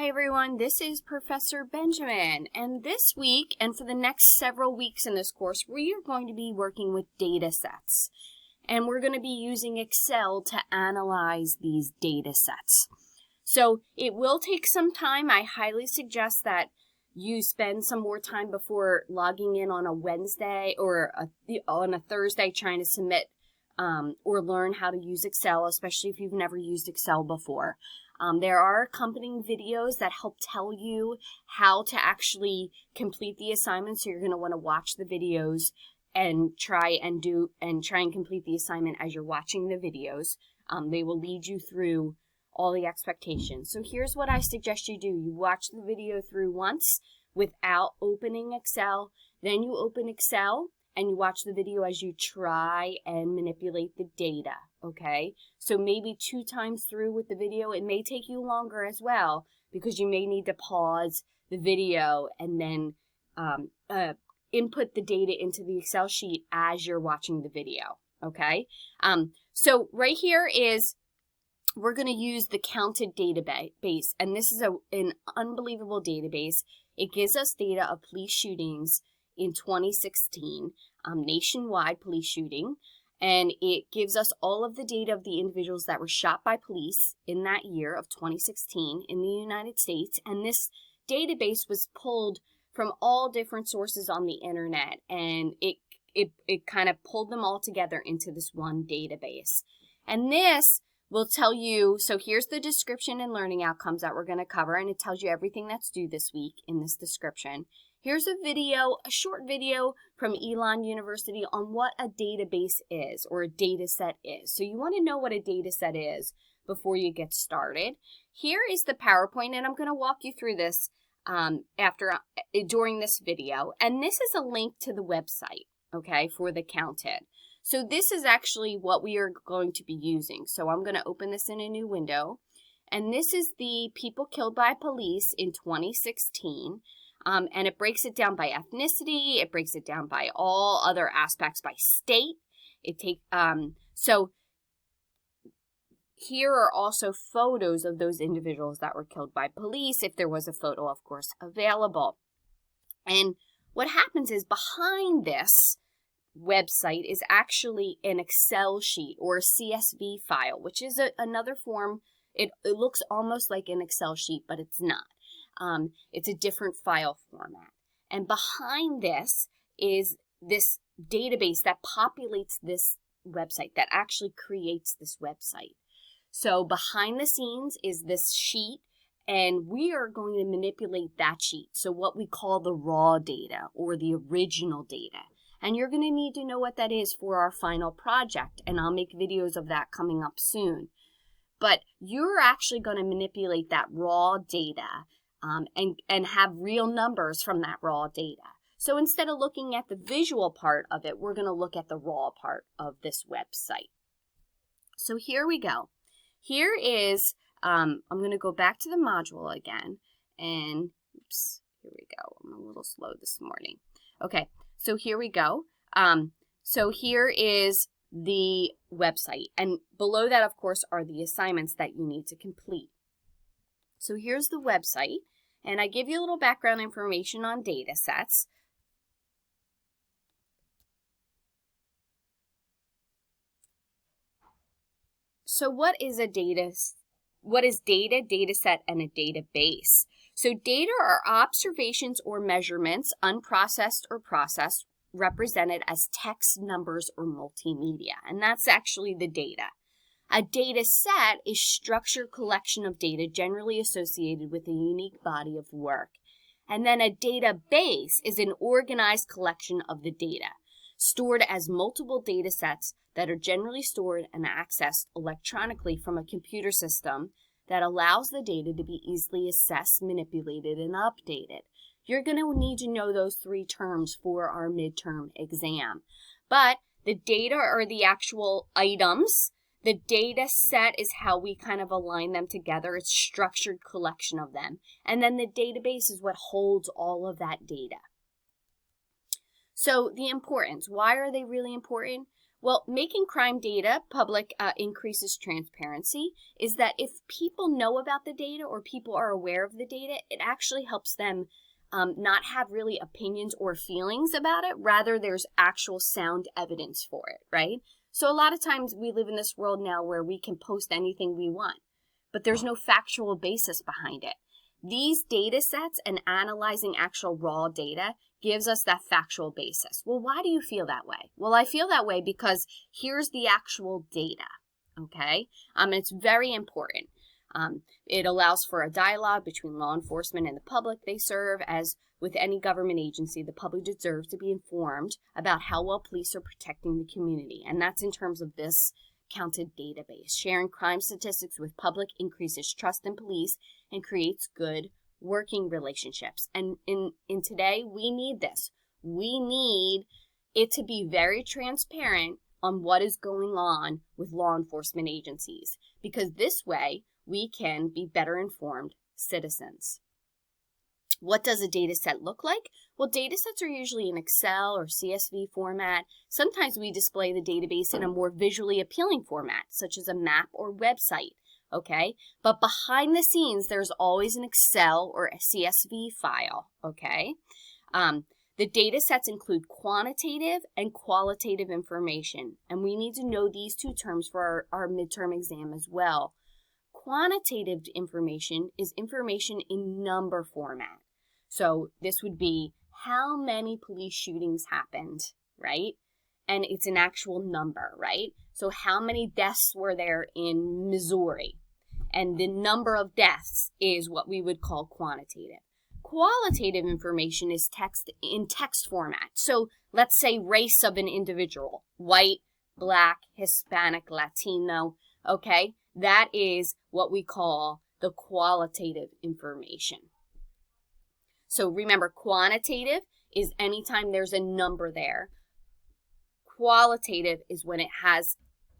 Hi everyone, this is Professor Benjamin, and this week and for the next several weeks in this course, we are going to be working with data sets. And we're going to be using Excel to analyze these data sets. So it will take some time. I highly suggest that you spend some more time before logging in on a Wednesday or on a Thursday trying to submit or learn how to use Excel, especially if you've never used Excel before. There are accompanying videos that help tell you how to actually complete the assignment, so you're going to want to watch the videos and try and complete the assignment as you're watching the videos. They will lead you through all the expectations. So here's what I suggest you do. You watch the video through once without opening Excel, then you open Excel and you watch the video as you try and manipulate the data, okay? So maybe 2 times through with the video. It may take you longer as well because you may need to pause the video and then input the data into the Excel sheet as you're watching the video, okay? So right here is, we're going to use the COUNTIE database, and this is an unbelievable database. It gives us data of police shootings in 2016, nationwide police shooting, and it gives us all of the data of the individuals that were shot by police in that year of 2016 in the United States, and this database was pulled from all different sources on the internet, and it kind of pulled them all together into this one database. And this will tell you, so here's the description and learning outcomes that we're going to cover, and it tells you everything that's due this week in this description. Here's a short video from Elon University on what a database is, or a data set is. So you want to know what a data set is before you get started. Here is the PowerPoint, and I'm going to walk you through this during this video. And this is a link to the website, okay, for the COUNTIE. So this is actually what we are going to be using. So I'm going to open this in a new window. And this is the people killed by police in 2016. And it breaks it down by ethnicity. It breaks it down by all other aspects by state. So here are also photos of those individuals that were killed by police, if there was a photo, of course, available. And what happens is behind this website is actually an Excel sheet or a CSV file, which is another form. It looks almost like an Excel sheet, but it's not. It's a different file format. And behind this is this database that populates this website, that actually creates this website. So behind the scenes is this sheet, and we are going to manipulate that sheet. So what we call the raw data or the original data. And you're going to need to know what that is for our final project, and I'll make videos of that coming up soon. But you're actually going to manipulate that raw data and have real numbers from that raw data. So instead of looking at the visual part of it, we're going to look at the raw part of this website. So here we go. Here is, I'm going to go back to the module again, and oops, here we go. I'm a little slow this morning. Okay, so here we go. So here is the website, and below that, of course, are the assignments that you need to complete. So here's the website, and I give you a little background information on data sets. So what is data, data set, and a database? So data are observations or measurements, unprocessed or processed, represented as text, numbers, or multimedia, and that's actually the data. A data set is structured collection of data generally associated with a unique body of work. And then a database is an organized collection of the data, stored as multiple data sets that are generally stored and accessed electronically from a computer system that allows the data to be easily assessed, manipulated, and updated. You're going to need to know those 3 terms for our midterm exam. But the data are the actual items. The data set is how we kind of align them together. It's structured collection of them. And then the database is what holds all of that data. So the importance, why are they really important? Well, making crime data public increases transparency. Is that if people know about the data or people are aware of the data, it actually helps them not have really opinions or feelings about it. Rather, there's actual sound evidence for it, right? So a lot of times we live in this world now where we can post anything we want, but there's no factual basis behind it. These data sets and analyzing actual raw data gives us that factual basis. Well, why do you feel that way? Well, I feel that way because here's the actual data, okay? It's very important. It allows for a dialogue between law enforcement and the public they serve. As with any government agency, the public deserves to be informed about how well police are protecting the community, and that's in terms of this counted database. Sharing crime statistics with public increases trust in police and creates good working relationships. And in today, we need this. We need it to be very transparent on what is going on with law enforcement agencies, because this way we can be better informed citizens. What does a data set look like? Well, data sets are usually in Excel or CSV format. Sometimes we display the database in a more visually appealing format, such as a map or website, okay? But behind the scenes, there's always an Excel or a CSV file, okay? The data sets include quantitative and qualitative information, and we need to know these two terms for our midterm exam as well. Quantitative information is information in number format. So this would be how many police shootings happened, right? And it's an actual number, right? So how many deaths were there in Missouri? And the number of deaths is what we would call quantitative. Qualitative information is text format. So let's say race of an individual, white, black, Hispanic, Latino, okay? That is what we call the qualitative information. So remember, quantitative is anytime there's a number there. Qualitative is when it has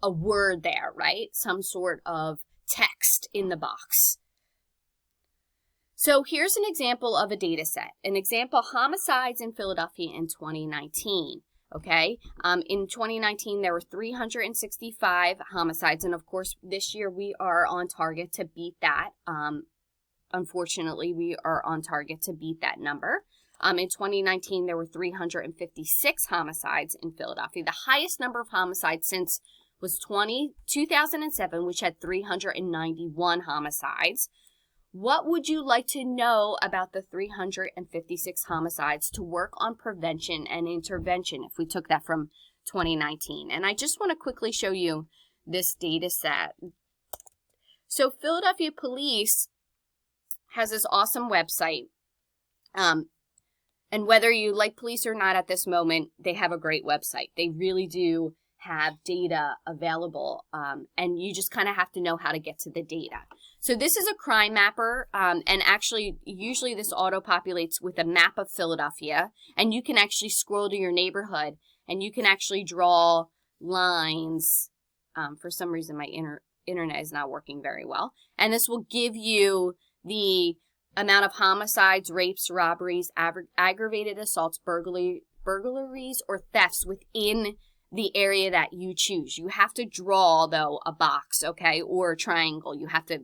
a word there, right? Some sort of text in the box. So here's an example of a data set. An example, homicides in Philadelphia in 2019. Okay, in 2019, there were 365 homicides, and of course, this year we are on target to beat that. Unfortunately, we are on target to beat that number. In 2019, there were 356 homicides in Philadelphia. The highest number of homicides since was 2007, which had 391 homicides. What would you like to know about the 356 homicides to work on prevention and intervention if we took that from 2019? And I just want to quickly show you this data set. So Philadelphia Police has this awesome website. And whether you like police or not at this moment, they have a great website. They really do have data available, and you just kind of have to know how to get to the data. So this is a crime mapper, and actually, usually this auto-populates with a map of Philadelphia, and you can actually scroll to your neighborhood, and you can actually draw lines. For some reason, my internet is not working very well, and this will give you the amount of homicides, rapes, robberies, aggravated assaults, burglaries, or thefts within the area that you choose. You have to draw, though, a box, okay, or a triangle. You have to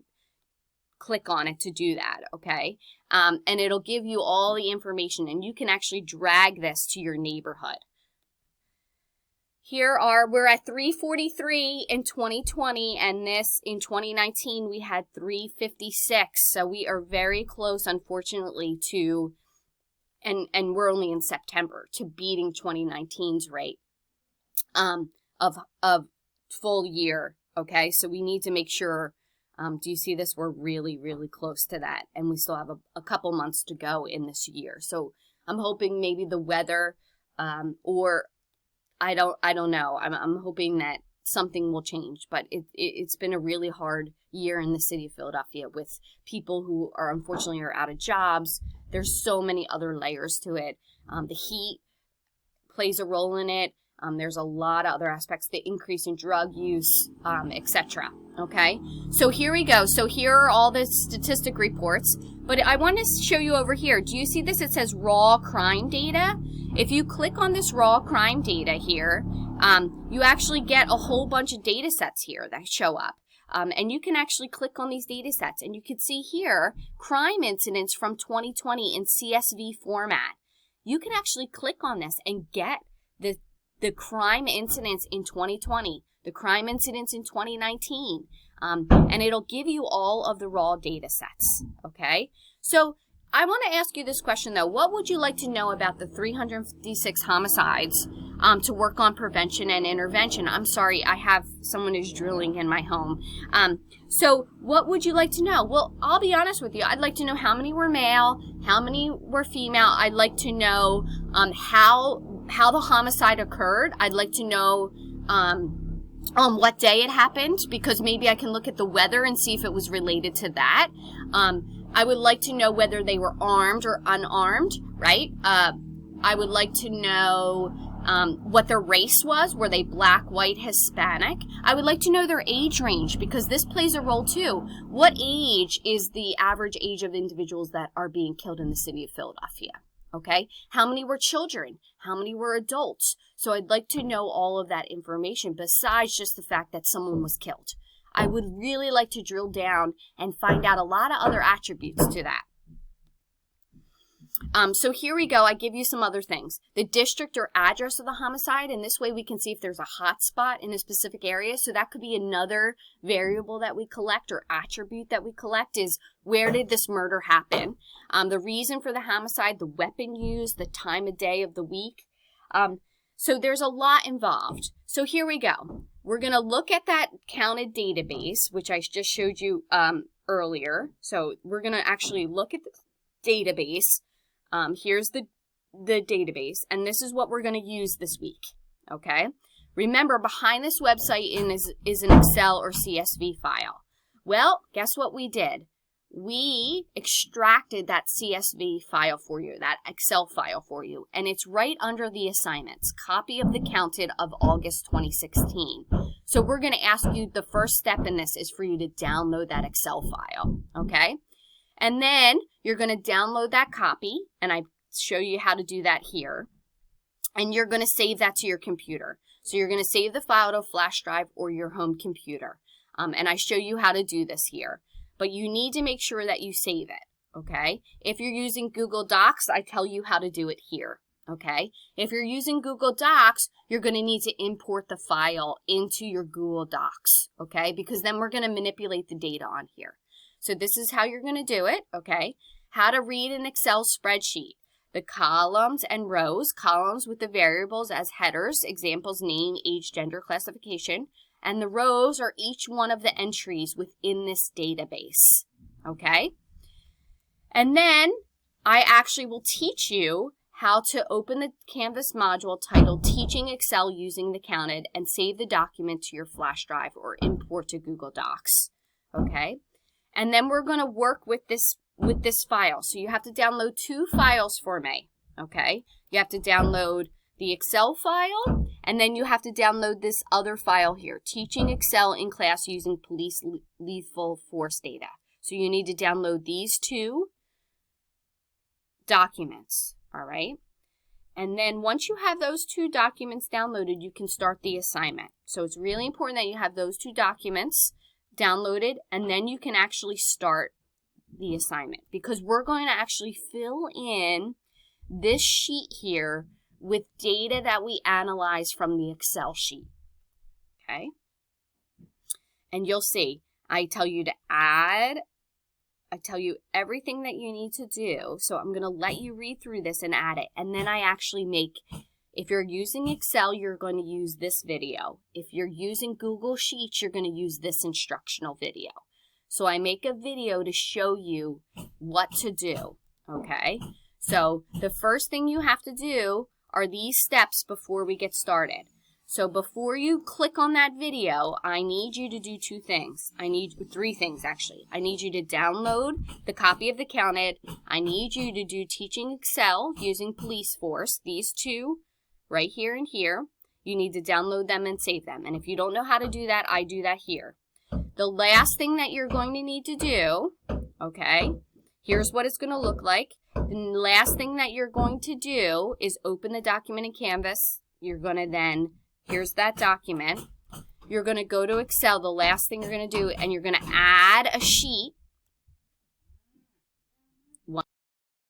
click on it to do that, okay? And it'll give you all the information, and you can actually drag this to your neighborhood. We're at 343 in 2020, and this in 2019 we had 356. So we are very close, unfortunately, to, and we're only in September, to beating 2019's rate of full year, okay? So we need to make sure, do you see this? We're really, really close to that, and we still have a couple months to go in this year. So I'm hoping maybe the weather, or I don't know. I'm hoping that something will change, but it's been a really hard year in the city of Philadelphia with people who are unfortunately out of jobs. There's so many other layers to it. The heat plays a role in it. There's a lot of other aspects, the increase in drug use, etc. Okay, so here we go. So here are all the statistic reports, but I want to show you over here. Do you see this? It says raw crime data. If you click on this raw crime data here, you actually get a whole bunch of data sets here that show up. And you can actually click on these data sets, and you can see here crime incidents from 2020 in CSV format. You can actually click on this and get the crime incidents in 2020, the crime incidents in 2019, and it'll give you all of the raw data sets, okay? So I want to ask you this question, though. What would you like to know about the 356 homicides to work on prevention and intervention? I'm sorry, I have someone who's drilling in my home. So what would you like to know? Well, I'll be honest with you. I'd like to know how many were male, how many were female. I'd like to know how the homicide occurred. I'd like to know what day it happened, because maybe I can look at the weather and see if it was related to that. I would like to know whether they were armed or unarmed, right? I would like to know what their race was. Were they black, white, Hispanic? I would like to know their age range, because this plays a role too. What age is the average age of individuals that are being killed in the city of Philadelphia? Okay? How many were children? How many were adults? So I'd like to know all of that information besides just the fact that someone was killed. I would really like to drill down and find out a lot of other attributes to that. So here we go. I give you some other things. The district or address of the homicide, and this way we can see if there's a hot spot in a specific area. So that could be another variable that we collect, or attribute that we collect, is where did this murder happen? The reason for the homicide, the weapon used, the time of day of the week. So there's a lot involved. So here we go. We're going to look at that counted database, which I just showed you earlier. So we're going to actually look at the database. Here's the database, and this is what we're going to use this week, okay? Remember, behind this website is an Excel or CSV file. Well, guess what we did? We extracted that CSV file for you, that Excel file for you, and it's right under the assignments, copy of the counted of August 2016. So we're going to ask you, the first step in this is for you to download that Excel file, okay? And then you're going to download that copy, and I show you how to do that here, and you're going to save that to your computer. So you're going to save the file to a flash drive or your home computer, and I show you how to do this here. But you need to make sure that you save it, okay? If you're using Google Docs, I tell you how to do it here, okay? If you're using Google Docs, you're going to need to import the file into your Google Docs, okay? Because then we're going to manipulate the data on here. So this is how you're going to do it, okay? How to read an Excel spreadsheet. The columns and rows, columns with the variables as headers, examples, name, age, gender, classification. And the rows are each one of the entries within this database, okay? And then I actually will teach you how to open the Canvas module titled Teaching Excel Using the Counted and save the document to your flash drive or import to Google Docs, okay? And then we're going to work with this file. So you have to download 2 files for me, okay? You have to download the Excel file, and then you have to download this other file here, Teaching Excel in Class Using Police Lethal Force Data. So you need to download these 2 documents, all right? And then once you have those 2 documents downloaded, you can start the assignment. So it's really important that you have those 2 documents downloaded, and then you can actually start the assignment, because we're going to actually fill in this sheet here with data that we analyze from the Excel sheet, okay? And you'll see, I tell you to add, I tell you everything that you need to do, so I'm going to let you read through this and add it, and then I actually make, if you're using Excel, you're going to use this video. If you're using Google Sheets, you're going to use this instructional video. So I make a video to show you what to do, okay? So the first thing you have to do are these steps before we get started. So before you click on that video, I need you to do 2 things. I need 3 things, actually. I need you to download the copy of the counted. I need you to do Teaching Excel Using Police Force, these 2 right here and here. You need to download them and save them. And if you don't know how to do that, I do that here. The last thing that you're going to need to do, okay, here's what it's going to look like. The last thing that you're going to do is open the document in Canvas. You're going to then Here's that document. You're going to go to Excel, the last thing you're going to do, and you're going to add a sheet